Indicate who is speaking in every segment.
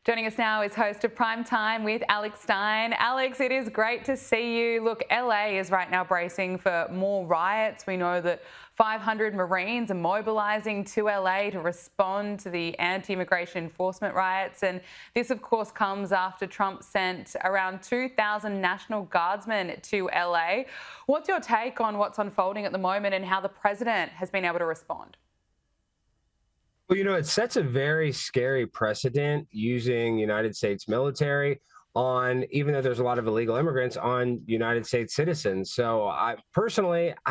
Speaker 1: Joining us now is host of Prime Time with Alex Stein. Alex, it is great to see you. Look, LA is right now bracing for more riots. We know that 500 Marines are mobilising to LA to respond to the anti-immigration enforcement riots. And this, of course, comes after Trump sent around 2,000 National Guardsmen to LA. What's your take on what's unfolding at the moment and how the president has been able to respond?
Speaker 2: Well, it sets a very scary precedent using United States military on, even though there's a lot of illegal immigrants, on United States citizens. So I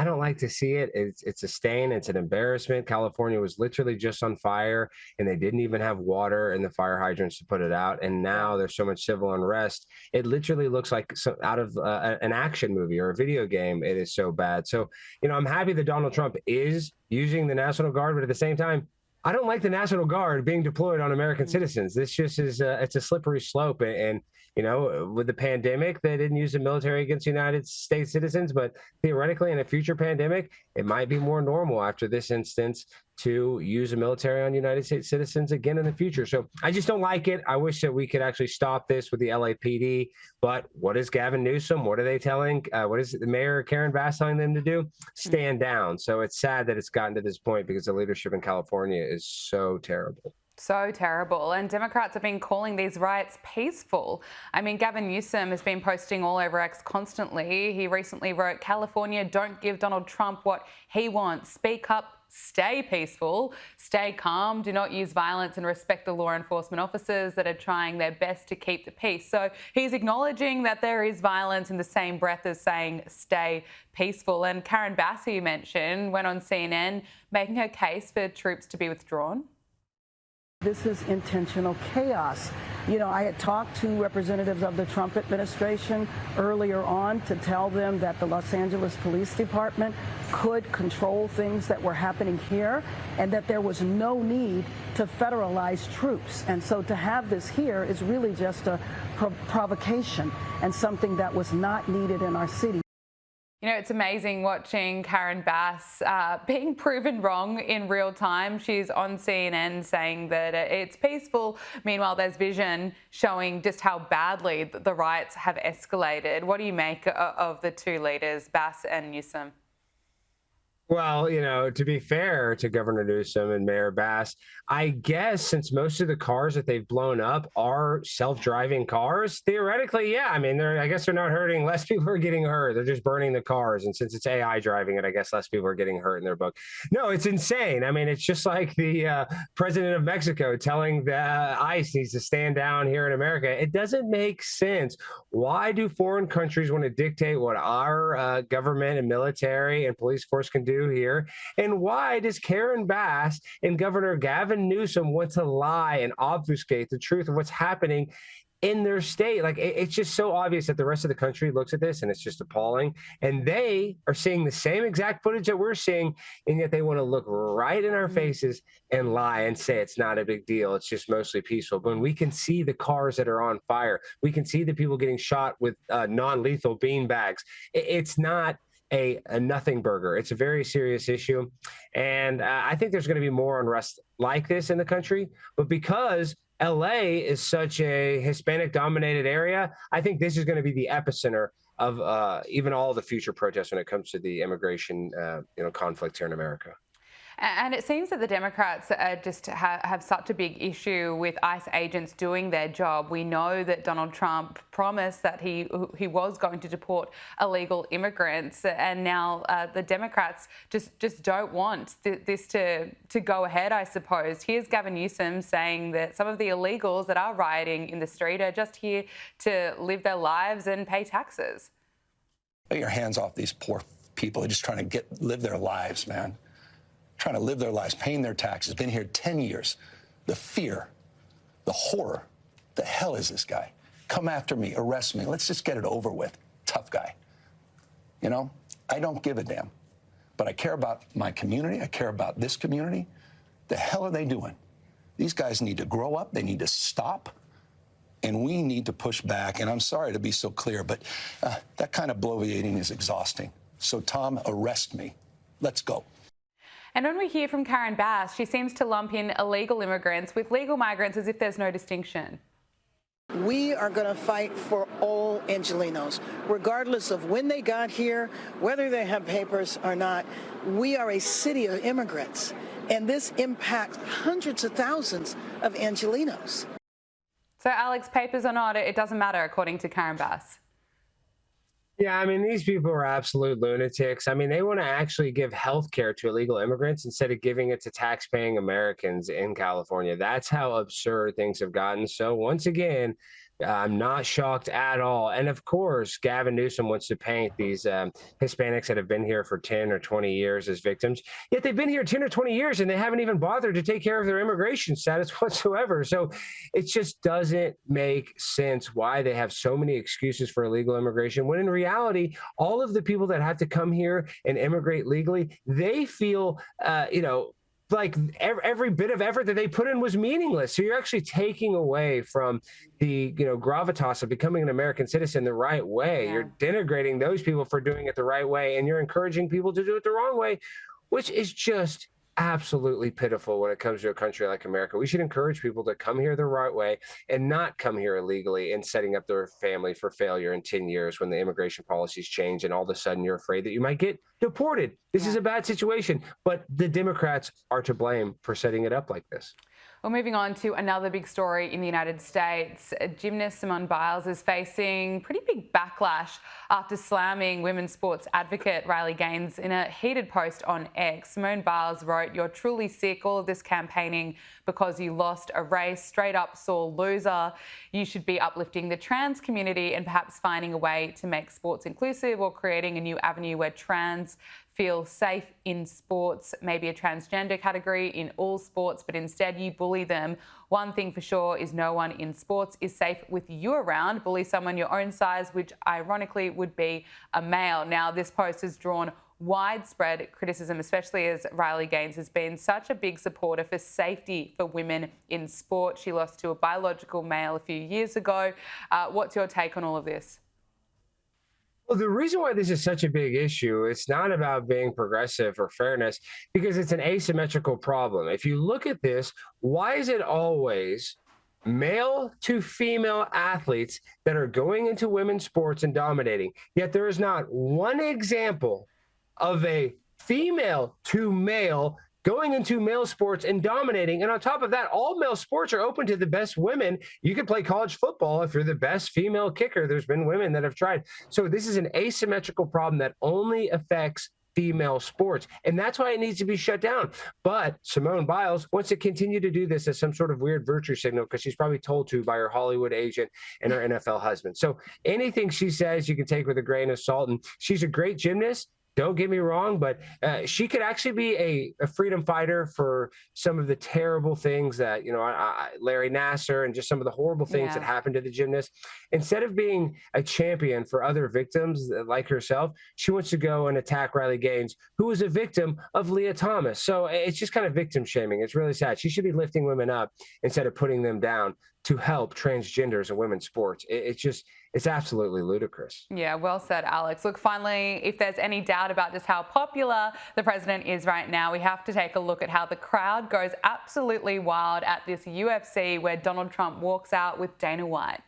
Speaker 2: don't like to see it. It's a stain. It's an embarrassment. California was literally just on fire and they didn't even have water in the fire hydrants to put it out. And now there's so much civil unrest. It literally looks like out of an action movie or a video game. It is so bad. So, I'm happy that Donald Trump is using the National Guard, but at the same time, I don't like the National Guard being deployed on American citizens. This just is it's a slippery slope. And, with the pandemic, they didn't use the military against United States citizens. But theoretically, in a future pandemic, it might be more normal after this instance to use the military on United States citizens again in the future. So I just don't like it. I wish that we could actually stop this with the LAPD. But what is Gavin Newsom? What are they telling? What is the Mayor Karen Bass telling them to do? Stand down. So it's sad that it's gotten to this point because the leadership in California is so terrible.
Speaker 1: So terrible. And Democrats have been calling these riots peaceful. I mean, Gavin Newsom has been posting all over X constantly. He recently wrote, "California, don't give Donald Trump what he wants. Speak up, stay peaceful, stay calm, do not use violence and respect the law enforcement officers that are trying their best to keep the peace." So he's acknowledging that there is violence in the same breath as saying stay peaceful. And Karen Bass, who you mentioned, went on CNN making her case for troops to be withdrawn.
Speaker 3: This is intentional chaos. I had talked to representatives of the Trump administration earlier on to tell them that the Los Angeles Police Department could control things that were happening here and that there was no need to federalize troops. And so to have this here is really just a provocation and something that was not needed in our city.
Speaker 1: It's amazing watching Karen Bass being proven wrong in real time. She's on CNN saying that it's peaceful. Meanwhile, there's vision showing just how badly the riots have escalated. What do you make of the two leaders, Bass and Newsom?
Speaker 2: Well, to be fair to Governor Newsom and Mayor Bass, I guess since most of the cars that they've blown up are self-driving cars, theoretically, yeah. I mean, I guess they're not hurting. Less people are getting hurt. They're just burning the cars. And since it's AI driving it, I guess less people are getting hurt in their book. No, it's insane. I mean, it's just like the president of Mexico telling the ICE needs to stand down here in America. It doesn't make sense. Why do foreign countries want to dictate what our government and military and police force can do here? And why does Karen Bass and Governor Gavin Newsom want to lie and obfuscate the truth of what's happening in their state? Like, it's just so obvious that the rest of the country looks at this and it's just appalling. And they are seeing the same exact footage that we're seeing, and yet they want to look right in our faces and lie and say it's not a big deal. It's just mostly peaceful. When we can see the cars that are on fire, we can see the people getting shot with non-lethal bean bags. It's not a nothing burger. It's a very serious issue. And I think there's going to be more unrest like this in the country. But because LA is such a Hispanic dominated area, I think this is going to be the epicenter of even all the future protests when it comes to the immigration conflict here in America.
Speaker 1: And it seems that the Democrats just have such a big issue with ICE agents doing their job. We know that Donald Trump promised that he was going to deport illegal immigrants, and now the Democrats just don't want this to go ahead, I suppose. Here's Gavin Newsom saying that some of the illegals that are rioting in the street are just here to live their lives and pay taxes.
Speaker 4: Get your hands off these poor people. They're just trying to live their lives, man. Trying to live their lives, paying their taxes, been here 10 years. The fear, the horror, the hell is this guy? Come after me, arrest me, let's just get it over with. Tough guy. I don't give a damn. But I care about my community, I care about this community. The hell are they doing? These guys need to grow up, they need to stop, and we need to push back. And I'm sorry to be so clear, but that kind of bloviating is exhausting. So Tom, arrest me. Let's go.
Speaker 1: And when we hear from Karen Bass, she seems to lump in illegal immigrants with legal migrants as if there's no distinction.
Speaker 3: We are going to fight for all Angelenos, regardless of when they got here, whether they have papers or not. We are a city of immigrants, and this impacts hundreds of thousands of Angelenos.
Speaker 1: So, Alex, papers or not, it doesn't matter, according to Karen Bass.
Speaker 2: Yeah, I mean, these people are absolute lunatics. I mean, they want to actually give health care to illegal immigrants instead of giving it to tax-paying Americans in California. That's how absurd things have gotten. So once again, I'm not shocked at all. And of course, Gavin Newsom wants to paint these Hispanics that have been here for 10 or 20 years as victims. Yet they've been here 10 or 20 years and they haven't even bothered to take care of their immigration status whatsoever. So it just doesn't make sense why they have so many excuses for illegal immigration, when in reality, all of the people that have to come here and immigrate legally, they feel, like every bit of effort that they put in was meaningless. So you're actually taking away from the, gravitas of becoming an American citizen the right way. Yeah. You're denigrating those people for doing it the right way, and you're encouraging people to do it the wrong way, which is just absolutely pitiful when it comes to a country like America. We should encourage people to come here the right way and not come here illegally and setting up their family for failure in 10 years when the immigration policies change and all of a sudden you're afraid that you might get deported. This is a bad situation, but the Democrats are to blame for setting it up like this.
Speaker 1: Well, moving on to another big story in the United States. Gymnast Simone Biles is facing pretty big backlash after slamming women's sports advocate Riley Gaines in a heated post on X. Simone Biles wrote, "You're truly sick. All of this campaigning because you lost a race. Straight up sore loser. You should be uplifting the trans community and perhaps finding a way to make sports inclusive or creating a new avenue where trans feel safe in sports, maybe a transgender category in all sports, but instead you bully them. One thing for sure is no one in sports is safe with you around. Bully someone your own size, which ironically would be a male." Now, this post has drawn widespread criticism, especially as Riley Gaines has been such a big supporter for safety for women in sport. She lost to a biological male a few years ago. What's your take on all of this?
Speaker 2: Well, the reason why this is such a big issue, it's not about being progressive or fairness, because it's an asymmetrical problem. If you look at this, why is it always male to female athletes that are going into women's sports and dominating? Yet there is not one example of a female to male going into male sports and dominating. And on top of that, all male sports are open to the best women. You can play college football if you're the best female kicker. There's been women that have tried. So this is an asymmetrical problem that only affects female sports. And that's why it needs to be shut down. But Simone Biles wants to continue to do this as some sort of weird virtue signal because she's probably told to by her Hollywood agent and her NFL husband. So anything she says, you can take with a grain of salt. And she's a great gymnast. Don't get me wrong, but she could actually be a freedom fighter for some of the terrible things that, Larry Nassar and just some of the horrible things that happened to the gymnast. Instead of being a champion for other victims like herself, she wants to go and attack Riley Gaines, who was a victim of Leah Thomas. So it's just kind of victim shaming. It's really sad. She should be lifting women up instead of putting them down to help transgenders in women's sports. It's absolutely ludicrous.
Speaker 1: Yeah, well said, Alex. Look, finally, if there's any doubt about just how popular the president is right now, we have to take a look at how the crowd goes absolutely wild at this UFC where Donald Trump walks out with Dana White.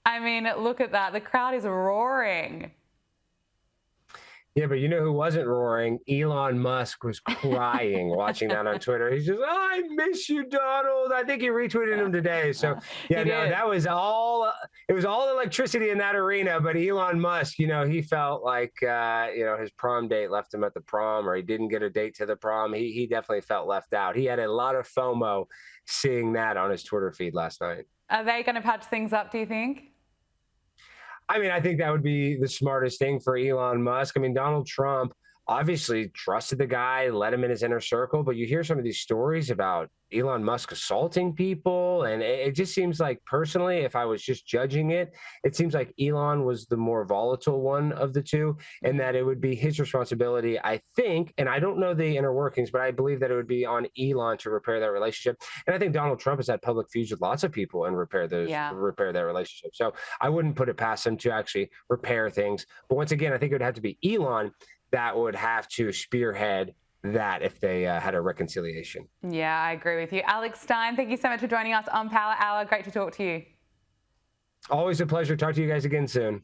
Speaker 1: I mean, look at that. The crowd is roaring.
Speaker 2: Yeah, but you know who wasn't roaring? Elon Musk was crying watching that on Twitter. He's just, I miss you, Donald. I think he retweeted him today. So, that was all, it was all electricity in that arena. But Elon Musk, he felt like, his prom date left him at the prom, or he didn't get a date to the prom. He definitely felt left out. He had a lot of FOMO seeing that on his Twitter feed last night.
Speaker 1: Are they going to patch things up, do you think?
Speaker 2: I mean, I think that would be the smartest thing for Elon Musk. I mean, Donald Trump obviously trusted the guy, let him in his inner circle, but you hear some of these stories about, Elon Musk assaulting people. And it just seems like, personally, if I was just judging it, it seems like Elon was the more volatile one of the two, and that it would be his responsibility, I think, and I don't know the inner workings, but I believe that it would be on Elon to repair that relationship. And I think Donald Trump has had public feuds with lots of people and repair that relationship. So I wouldn't put it past him to actually repair things. But once again, I think it would have to be Elon that would have to spearhead that if they had a reconciliation.
Speaker 1: Yeah, I agree with you. Alex Stein, thank you so much for joining us on Power Hour. Great to talk to you.
Speaker 2: Always a pleasure. Talk to you guys again soon.